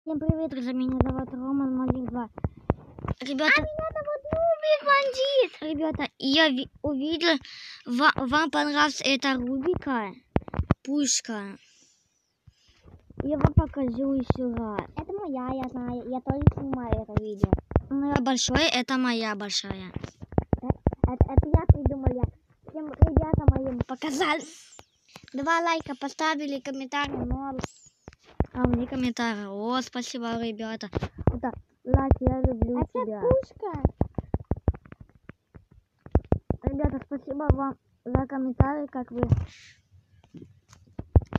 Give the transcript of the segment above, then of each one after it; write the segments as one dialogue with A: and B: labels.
A: Всем привет, друзья, меня зовут Роман Малик 2. Ребята, меня зовут Нубик Бандит. Ребята, я увидел, вам понравилась эта рубрика Пушка. Я вам покажу еще раз. Это моя, я знаю, я тоже снимаю это видео. Моя большая, это моя большая. Это я придумал, всем ребятам моим показали. 2 лайка поставили, комментарий, но... А мне комментарий. О, спасибо, ребята. Это лайк, я люблю тебя. Это Пушка. Ребята, спасибо вам за комментарий, как вы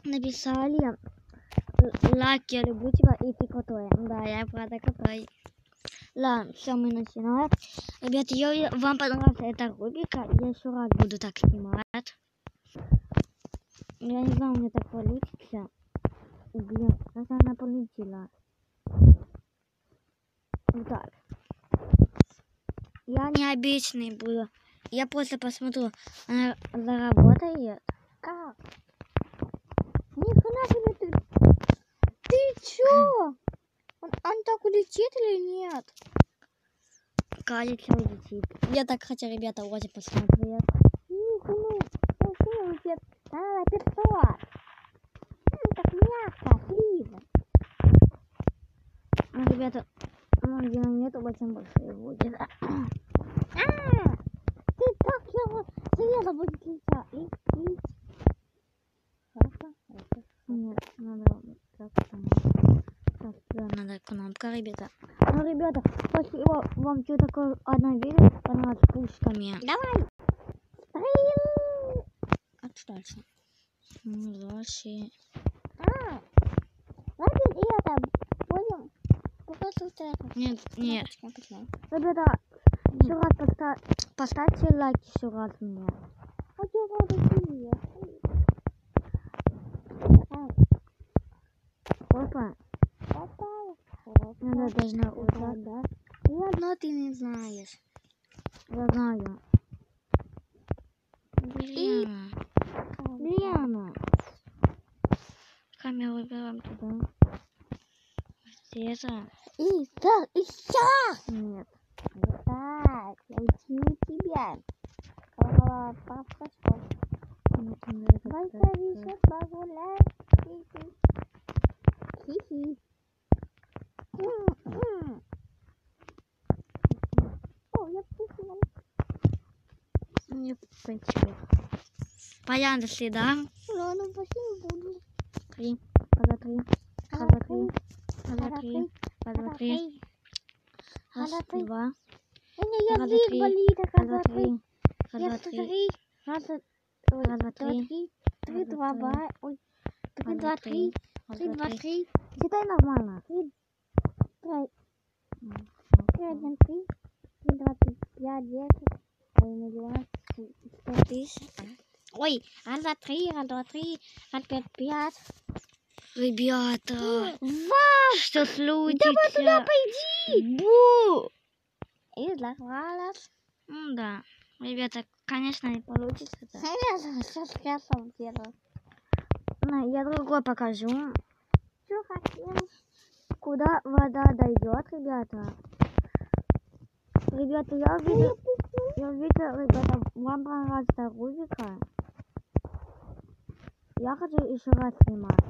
A: написали. Лайк, я люблю тебя, и ты крутой. Да, я правда крутой. Ладно, все, мы начинаем. Ребята, вам понравилась эта рубрика. Я еще раз буду так снимать. Я не знаю, у меня так получится. Блин, как она полетела. Вот так. Я не обычный буду. Я просто посмотрю, она заработает. Как? Ни хрена себе ты чё? Он так улетит или нет? Кажется, улетит. Я так хотя, ребята, вроде посмотреть. Ни хрена улетит. А, 500. Так мягко, слиза. Ребята, ну, где нету, очень большие будет. Ты так его света будет летать. Хорошо? Нет, надо как-то. Надо кнопка, ребята. Ну, ребята, спасибо вам, что такое одно видео понравилось с пушками. Давай! Стрим! А что дальше? Дальше. Значит, и это будем показывать это. Нет. Ребята, еще раз поставьте лайк еще раз мне. Опа. Надо должна узнать, да? И одно ты не знаешь. Я знаю. Блин. Камеру выбираем туда. Это. И так, и сейчас. Нет. Вот так. Я учу тебя. Папа, что? Давай повесить погулять. Хи-хи. О, я пустила. Не пустила. Понятно, что да? Ладно, пошли буду. 3, 2, 3. Раз, два, три. Раз, два, три. Раз, два, три. Раз, два. У меня язык болит. Раз, два, три. Раз, два, три. Раз, два, три. 3, 2, 2. Ой. 3, 2, 3. 3, 2, 3. Читай нормально. 3, 1, 3. 3, 2, 3. 5, 10. 1, 2, 100 тысяч. Ой. Раз, два, 3. Раз, два, 3. Раз, 5, 5. Ребята, вау! Что случится? Давай туда пойди! Бу! И захвалась. Да. Ребята, конечно, не получится. Я сейчас красом делаю. Я другой покажу. Что хотел? Куда вода дойдет, ребята? Ребята, я увидел, ребята, вам понравилась эта рубрика. Я хочу еще раз снимать.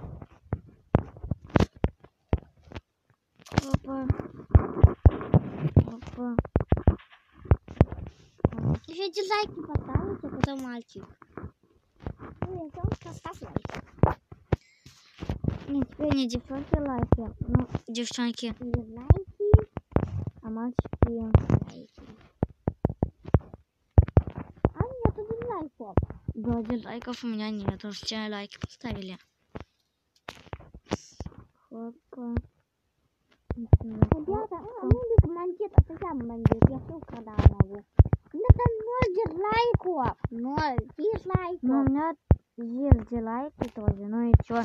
A: Опа. Опа. Еще дизлайки поставите, куда мальчик. Нет, девушка, ставь лайк. Нет, теперь не девчонки лайки. Ну, девчонки лайки, а мальчики лайки. А нет, дизлайков. Да, дизлайков у меня нет. Все лайки поставили. Опа. Ребята, Нубик Бандит, это я Бандит, я все когда могу. Это 0 дизлайков, 0 дизлайков. Ну, у меня есть дизлайки тоже, ну и чё,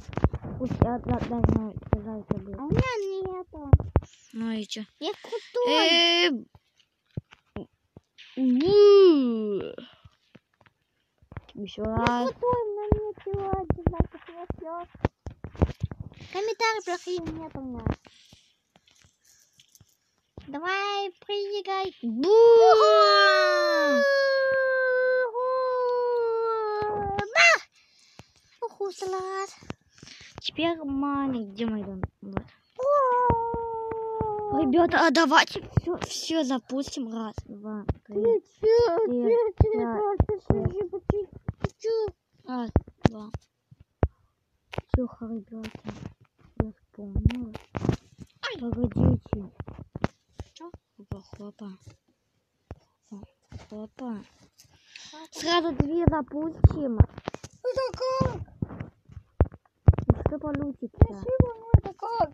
A: пусть я должна дизлайки быть. А у меня нету. Ну и чё? Я крутой. Еще раз. Я крутой, у меня нет дизлайков, я все. Комментарии плохие нет у меня.
B: Давай, прыгай.
A: Бу!
B: Да! Уху, салат.
A: Теперь маленький, где Майдан? Вот. Ребята, а давайте все запустим. Раз, два, три, четыре, пять. Раз, два. Тихо, ребята. Я вспомнила. Погодите. Хопа, хопа. Хопа. Сразу две запустим.
B: Это как?
A: И что получится?
B: Это как?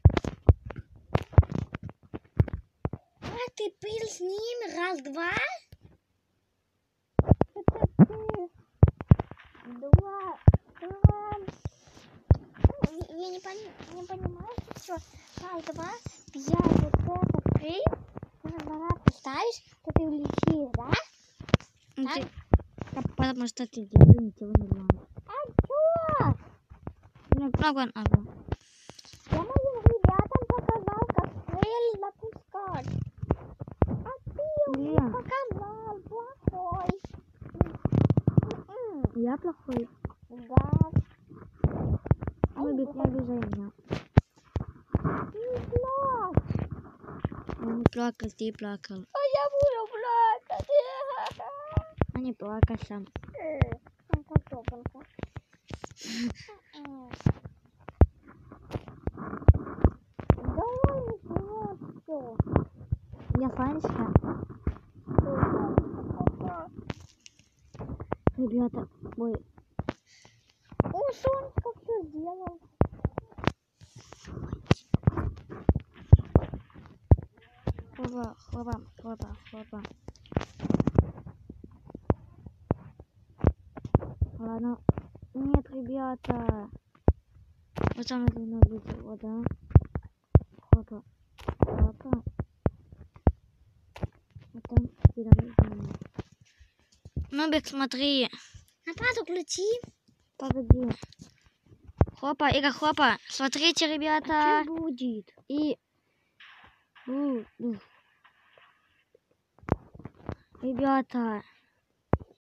B: А ты пил с ними раз, два? Это ты. Два. Я не понимаю, что раз, два, пять, вот это три. На аппарат поставишь, то ты улетишь, да?
A: Ну, ты... Потому что ты делаешь ничего не знаю.
B: А что?
A: Ну, много надо.
B: Я моим ребятам показал, как цель запускать. А ты мне показал плохой.
A: Я плохой.
B: Да.
A: Ну, не обижай меня.
B: Не плачь.
A: Я не плакал, ты плакал.
B: А я буду плакать.
A: А не плакал сам.
B: Давай начнем все.
A: Я Фанечка. Ребята, ой.
B: О, Сонечка все сделал.
A: Хлопа, хлопа, хлопа, хлопа. Ладно. Нет, ребята. Вот там нужно быть вода. Хлопа, хлопа. Вот там пирамида. Нубик, смотри.
B: Аппарат включи.
A: Погоди. Хлопа, Ира, хлопа. Смотрите, ребята.
B: Что будет?
A: И... Ребята.